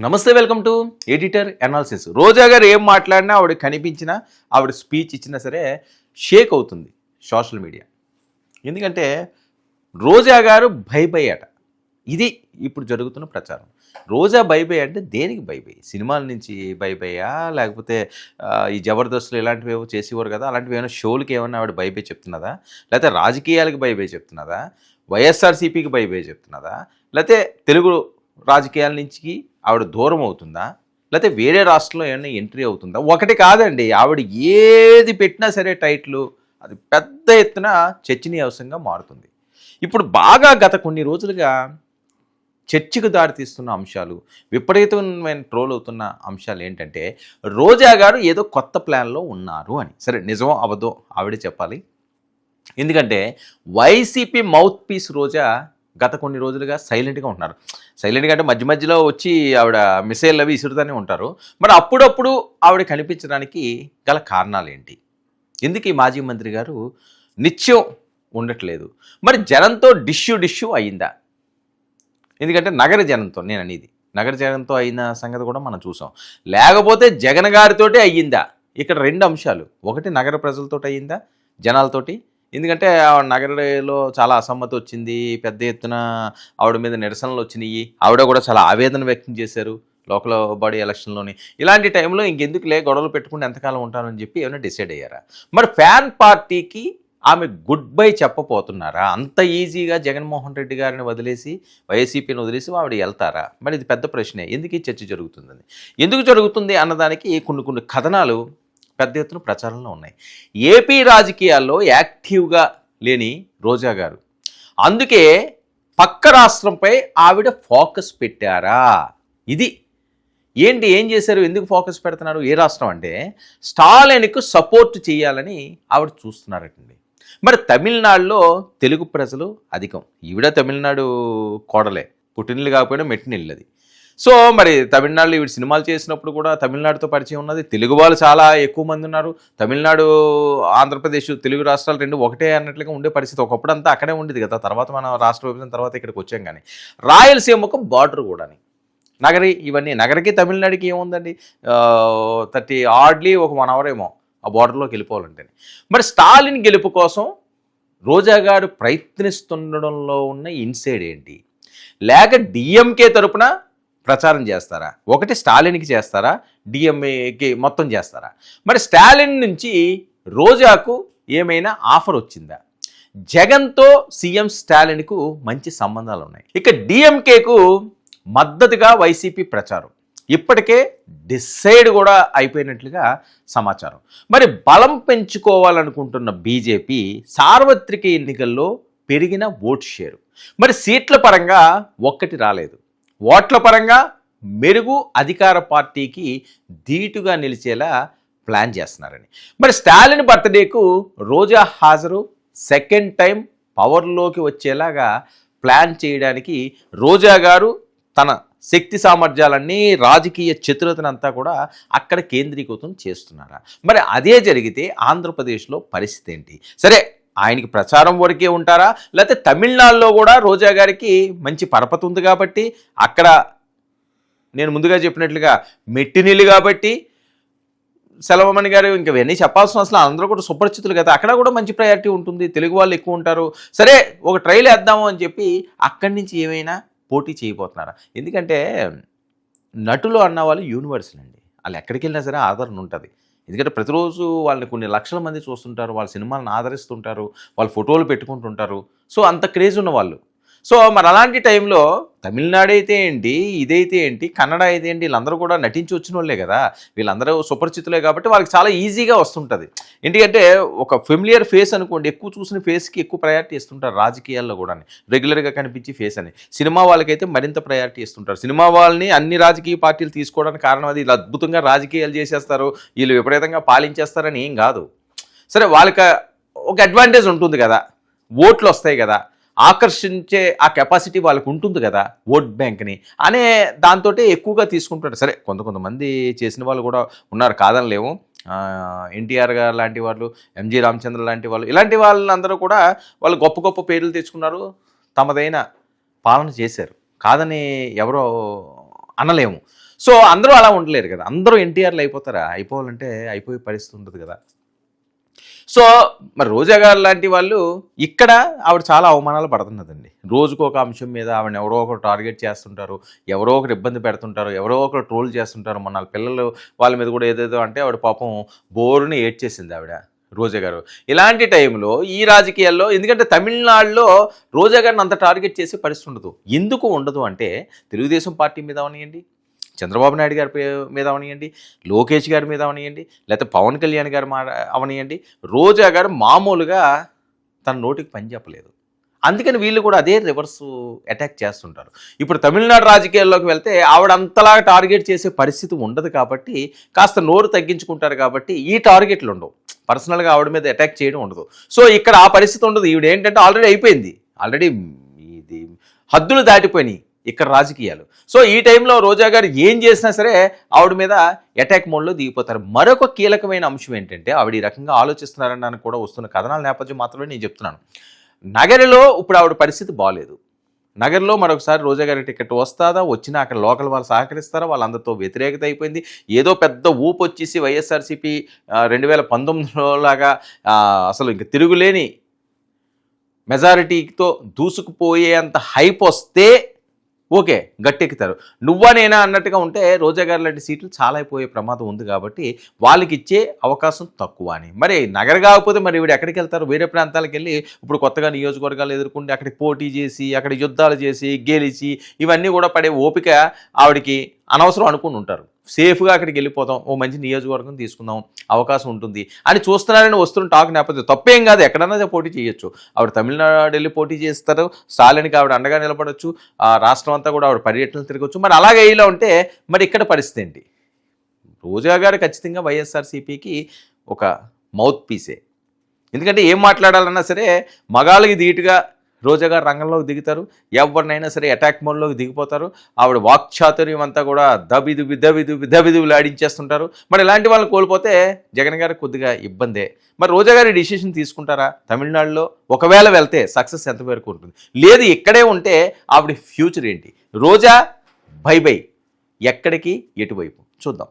నమస్తే, welcome to editor analysis. రోజా గారు ఏం మాట్లాడినా, ఆవిడ కనిపించినా, ఆవిడ స్పీచ్ ఇచ్చినా సరే షేక్ అవుతుంది సోషల్ మీడియా. ఎందుకంటే రోజా గారు బై అట. ఇది ఇప్పుడు జరుగుతున్న ప్రచారం. రోజా బై అంటే దేనికి బై? సినిమాల నుంచి బైయా, లేకపోతే ఈ జబర్దస్త్లు ఇలాంటివి ఏవో చేసేవారు కదా, అలాంటివి ఏమైనా షోలకి ఏమన్నా ఆవిడ బై చెప్తున్నదా, లేకపోతే రాజకీయాలకు బై చెప్తున్నదా, వైఎస్ఆర్సీపీకి బై చెప్తున్నదా, లేకపోతే తెలుగు రాజకీయాల నుంచి ఆవిడ దూరం అవుతుందా, లేకపోతే వేరే రాష్ట్రంలో ఏమైనా ఎంట్రీ అవుతుందా? ఒకటి కాదండి, ఆవిడ ఏది పెట్టినా సరే టైటిల్ అది పెద్ద ఎత్తున చర్చనీయాంశంగా మారుతుంది. ఇప్పుడు బాగా గత కొన్ని రోజులుగా చర్చకు దారితీస్తున్న అంశాలు, విపరీతమైన ట్రోల్ అవుతున్న అంశాలు ఏంటంటే, రోజా గారు ఏదో కొత్త ప్లాన్లో ఉన్నారు అని. సరే, నిజమో అబద్ధం ఆవిడే చెప్పాలి. ఎందుకంటే వైసీపీ మౌత్ పీస్ రోజా గత కొన్ని రోజులుగా సైలెంట్గా ఉంటున్నారు. సైలెంట్గా అంటే మధ్య మధ్యలో వచ్చి ఆవిడ మిసైల్ అవి ఇసురుతూనే ఉంటారు. మరి అప్పుడప్పుడు ఆవిడ కనిపించడానికి గల కారణాలు ఏంటి? ఎందుకు ఈ మాజీ మంత్రి గారు నిత్యం ఉండట్లేదు? మరి జనంతో డిష్యూ అయిందా? ఎందుకంటే నగర జనంతో, నేను అనేది నగర జనంతో అయిన సంగతి కూడా మనం చూసాం. లేకపోతే జగన్ గారితోటే అయ్యిందా? ఇక్కడ రెండు అంశాలు. ఒకటి నగర ప్రజలతో అయ్యిందా, జనాలతోటి. ఎందుకంటే నగరంలో చాలా అసమ్మతి వచ్చింది, పెద్ద ఎత్తున ఆవిడ మీద నిరసనలు వచ్చినాయి. ఆవిడ కూడా చాలా ఆవేదన వ్యక్తం చేశారు లోకల్ బాడీ ఎలక్షన్లోని. ఇలాంటి టైంలో ఇంకెందుకులే గొడవలు పెట్టుకుని ఎంతకాలం ఉంటానని చెప్పి ఏమైనా డిసైడ్ అయ్యారా? మరి ఫ్యాన్ పార్టీకి ఆమె గుడ్ బై చెప్పబోతున్నారా? అంత ఈజీగా జగన్మోహన్ రెడ్డి గారిని వదిలేసి, వైసీపీని వదిలేసి ఆవిడ వెళ్తారా? మరి ఇది పెద్ద ప్రశ్నే. ఎందుకు ఈ చర్చ జరుగుతుందని, ఎందుకు జరుగుతుంది అన్నదానికి కొన్ని కథనాలు పెద్ద ఎత్తున ప్రచారంలో ఉన్నాయి. ఏపీ రాజకీయాల్లో యాక్టివ్గా లేని రోజా గారు, అందుకే పక్క రాష్ట్రంపై ఆవిడ ఫోకస్ పెట్టారా? ఇది ఏంటి, ఏం చేశారు, ఎందుకు ఫోకస్ పెడుతున్నారు? ఏ రాష్ట్రం అంటే స్టాలిన్కు సపోర్ట్ చేయాలని ఆవిడ చూస్తున్నారటండి. మరి తమిళనాడులో తెలుగు ప్రజలు అధికం. ఈవిడ తమిళనాడు కోడలే, పుట్టినిల్లు కాకపోయినా మెట్టినిల్లు అది. సో మరి తమిళనాడులో ఈవిడ సినిమాలు చేసినప్పుడు కూడా తమిళనాడుతో పరిచయం ఉన్నది. తెలుగు వాళ్ళు చాలా ఎక్కువ మంది ఉన్నారు. తమిళనాడు, ఆంధ్రప్రదేశ్, తెలుగు రాష్ట్రాలు రెండు ఒకటే అన్నట్లుగా ఉండే పరిస్థితి. ఒకప్పుడు అంతా అక్కడే ఉండేది కదా, తర్వాత మనం రాష్ట్ర విభజన తర్వాత ఇక్కడికి వచ్చాం. కానీ రాయలసీమకు బార్డర్ కూడాని నగరి, ఇవన్నీ నగరికి తమిళనాడుకి ఏముందండి, 30 హార్డ్లీ ఒక 1 hour ఏమో ఆ బార్డర్లోకి వెళ్ళిపోవాలంటే. మరి స్టాలిన్ గెలుపు కోసం రోజా గారు ప్రయత్నిస్తుండడంలో ఉన్న ఇన్సైడ్ ఏంటి? లేక డిఎంకే తరపున ప్రచారం చేస్తారా? ఒకటి స్టాలిన్కి చేస్తారా, డిఎంఏకి మొత్తం చేస్తారా? మరి స్టాలిన్ నుంచి రోజాకు ఏమైనా ఆఫర్ వచ్చిందా? జగన్తో సీఎం స్టాలిన్కు మంచి సంబంధాలు ఉన్నాయి. ఇక డిఎంకేకు మద్దతుగా వైసీపీ ప్రచారం ఇప్పటికే డిసైడ్ కూడా అయిపోయినట్లుగా సమాచారం. మరి బలం పెంచుకోవాలనుకుంటున్న బీజేపీ సార్వత్రిక ఎన్నికల్లో పెరిగిన ఓట్ షేరు, మరి సీట్ల పరంగా ఒక్కటి రాలేదు, ఓట్ల పరంగా మెరుగు అధికార పార్టీకి ధీటుగా నిలిచేలా ప్లాన్ చేస్తున్నారని. మరి స్టాలిన్ బర్త్డేకు రోజా హాజరు, సెకండ్ టైం పవర్లోకి వచ్చేలాగా ప్లాన్ చేయడానికి రోజా గారు తన శక్తి సామర్థ్యాలన్నీ, రాజకీయ చతురతనంతా కూడా అక్కడ కేంద్రీకృతం చేస్తున్నారా? మరి అదే జరిగితే ఆంధ్రప్రదేశ్లో పరిస్థితి ఏంటి? సరే, ఆయనకి ప్రచారం వరకే ఉంటారా, లేకపోతే తమిళనాడులో కూడా రోజా గారికి మంచి పరపతి ఉంది కాబట్టి, అక్కడ నేను ముందుగా చెప్పినట్లుగా మెట్టినీళ్ళు కాబట్టి, సెలవమణి గారు ఇంకా ఇవన్నీ చెప్పాల్సిన అసలు అందరూ కూడా సుపరిచితులు కదా, అక్కడ కూడా మంచి ప్రయారిటీ ఉంటుంది, తెలుగు వాళ్ళు ఎక్కువ ఉంటారు. సరే, ఒక ట్రైల్ వేద్దాము అని చెప్పి అక్కడి నుంచి ఏమైనా పోటీ చేయబోతున్నారా? ఎందుకంటే నటులు అన్న వాళ్ళు యూనివర్సల్ అండి, వాళ్ళు ఎక్కడికి వెళ్ళినా సరే ఆదరణ ఉంటుంది. ఎందుకంటే ప్రతిరోజు వాళ్ళని కొన్ని లక్షల మంది చూస్తుంటారు, వాళ్ళ సినిమాలను ఆదరిస్తుంటారు, వాళ్ళ ఫోటోలు పెట్టుకుంటుంటారు. సో అంత క్రేజ్ ఉన్న వాళ్ళు. సో మరి అలాంటి టైంలో తమిళనాడు అయితే ఏంటి, ఇదైతే ఏంటి, కన్నడ అయితే ఏంటి, వీళ్ళందరూ కూడా నటించి వచ్చిన వాళ్ళే కదా, వీళ్ళందరూ సుపరిచితులే కాబట్టి వాళ్ళకి చాలా ఈజీగా వస్తుంటుంది. ఎందుకంటే ఒక ఫెమిలియర్ ఫేస్ అనుకోండి, ఎక్కువ చూసిన ఫేస్కి ఎక్కువ ప్రయారిటీ ఇస్తుంటారు రాజకీయాల్లో కూడా, రెగ్యులర్గా కనిపించే ఫేస్ అని. సినిమా వాళ్ళకైతే మరింత ప్రయారిటీ ఇస్తుంటారు. సినిమా వాళ్ళని అన్ని రాజకీయ పార్టీలు తీసుకోవడానికి కారణం అది, వీళ్ళు అద్భుతంగా రాజకీయాలు చేసేస్తారు, వీళ్ళు విపరీతంగా పాలించేస్తారని ఏం కాదు. సరే, వాళ్ళకి ఒక అడ్వాంటేజ్ ఉంటుంది కదా, ఓట్లు వస్తాయి కదా, ఆకర్షించే ఆ కెపాసిటీ వాళ్ళకు ఉంటుంది కదా, ఓట్ బ్యాంక్ని అనే దాంతో ఎక్కువగా తీసుకుంటారు. సరే, కొంతమంది చేసిన వాళ్ళు కూడా ఉన్నారు, కాదనలేము. ఎన్టీఆర్ గారు లాంటి వాళ్ళు, ఎంజి రామచంద్ర లాంటి వాళ్ళు, ఇలాంటి వాళ్ళందరూ కూడా వాళ్ళు గొప్ప గొప్ప పేర్లు తెచ్చుకున్నారు, తమదైన పాలన చేశారు, కాదని ఎవరో అనలేము. సో అందరూ అలా ఉండలేరు కదా, అందరూ ఎన్టీఆర్లు అయిపోతారా? అయిపోవాలంటే అయిపోయే పరిస్థితి ఉండదు కదా. సో మరి రోజా గారు లాంటి వాళ్ళు ఇక్కడ ఆవిడ చాలా అవమానాలు పడుతున్నదండి. రోజుకు ఒక అంశం మీద ఆవిడని ఎవరో ఒకరు టార్గెట్ చేస్తుంటారు, ఎవరో ఒకరు ఇబ్బంది పెడుతుంటారు, ఎవరో ఒకరు ట్రోల్ చేస్తుంటారు. మన పిల్లలు వాళ్ళ మీద కూడా ఏదేదో అంటే ఆవిడ పాపం బోరుని ఏడ్చేసింది ఆవిడ రోజా గారు. ఇలాంటి టైంలో ఈ రాజకీయాల్లో, ఎందుకంటే తమిళనాడులో రోజా గారిని అంత టార్గెట్ చేసే పరిస్థితి ఉండదు. ఎందుకు ఉండదు అంటే తెలుగుదేశం పార్టీ మీద అవనియండి, చంద్రబాబు నాయుడు గారి మీద అవనియండి, లోకేష్ గారి మీద అవనియండి, లేకపోతే పవన్ కళ్యాణ్ గారి అవనియండి, రోజా గారు మామూలుగా తన నోటికి పని చెప్పలేదు. అందుకని వీళ్ళు కూడా అదే రివర్స్ అటాక్ చేస్తుంటారు. ఇప్పుడు తమిళనాడు రాజకీయాల్లోకి వెళ్తే ఆవిడ అంతలా టార్గెట్ చేసే పరిస్థితి ఉండదు కాబట్టి కాస్త నోరు తగ్గించుకుంటారు కాబట్టి ఈ టార్గెట్లు ఉండవు, పర్సనల్గా ఆవిడ మీద అటాక్ చేయడం ఉండదు. సో ఇక్కడ ఆ పరిస్థితి ఉండదు. ఈవిడ ఏంటంటే ఆల్రెడీ అయిపోయింది, ఆల్రెడీ ఇది హద్దులు దాటిపోయినాయి ఇక్కడ రాజకీయాలు. సో ఈ టైంలో రోజా గారు ఏం చేసినా సరే ఆవిడ మీద అటాక్ మోడ్లో దిగిపోతారు. మరొక కీలకమైన అంశం ఏంటంటే ఆవిడ ఈ రకంగా ఆలోచిస్తున్నారని కూడా వస్తున్న కథనాల నేపథ్యం మాత్రమే నేను చెప్తున్నాను. నగరిలో ఇప్పుడు ఆవిడ పరిస్థితి బాగాలేదు. నగర్లో మరొకసారి రోజా గారి టికెట్ వస్తుందా, వచ్చినా అక్కడ లోకల్ వాళ్ళు సహకరిస్తారా, వాళ్ళందరితో వ్యతిరేకత అయిపోయింది. ఏదో పెద్ద ఊపు వచ్చేసి వైఎస్ఆర్సీపీ 2019లో లాగా అసలు ఇంక తిరుగులేని మెజారిటీతో దూసుకుపోయేంత హైప్ వస్తే ఓకే గట్టెక్కుతారు. నువ్వా నేనా అన్నట్టుగా ఉంటే రోజా గారు లాంటి సీట్లు చాలా అయిపోయే ప్రమాదం ఉంది కాబట్టి వాళ్ళకి ఇచ్చే అవకాశం తక్కువ అని. మరి నగర కాకపోతే మరి వీడు ఎక్కడికి వెళ్తారు? వేరే ప్రాంతాలకు వెళ్ళి ఇప్పుడు కొత్తగా నియోజకవర్గాలు ఎదుర్కొంటే అక్కడికి పోటీ చేసి అక్కడ యుద్ధాలు చేసి గెలిచి ఇవన్నీ కూడా పడే ఓపిక ఆవిడికి అనవసరం అనుకుని ఉంటారు. సేఫ్గా అక్కడికి వెళ్ళిపోతాం, ఓ మంచి నియోజకవర్గం తీసుకుందాం, అవకాశం ఉంటుంది అని చూస్తున్నారని వస్తున్న టాక్ నేపథ్యం తప్పేం కాదు, ఎక్కడన్నా పోటీ చేయొచ్చు. ఆవిడ తమిళనాడు వెళ్ళి పోటీ చేస్తారు, స్టాలిన్కి ఆవిడ అండగా నిలబడవచ్చు, రాష్ట్రం అంతా కూడా ఆవిడ పర్యటనలు తిరగచ్చు. మరి అలాగే ఇలా ఉంటే మరి ఇక్కడ పరిస్థితి ఏంటి? రోజా గారు ఖచ్చితంగా వైఎస్ఆర్సీపీకి ఒక మౌత్ పీసే. ఎందుకంటే ఏం మాట్లాడాలన్నా సరే మగాళ్ళకి ధీటుగా రోజా గారు రంగంలోకి దిగుతారు, ఎవరినైనా సరే అటాక్ మోడ్లోకి దిగిపోతారు. ఆవిడ వాక్చాతుర్యం అంతా కూడా దబిదుబి ఆడించేస్తుంటారు. మరి ఇలాంటి వాళ్ళని కోల్పోతే జగన్ గారికి కొద్దిగా ఇబ్బందే. మరి రోజా గారి డిసిషన్ తీసుకుంటారా? తమిళనాడులో ఒకవేళ వెళ్తే సక్సెస్ ఎంతవరకు ఉంటుంది? లేదు ఇక్కడే ఉంటే ఆవిడ ఫ్యూచర్ ఏంటి? రోజా బై బై, ఎక్కడికి ఎటువైపు చూద్దాం.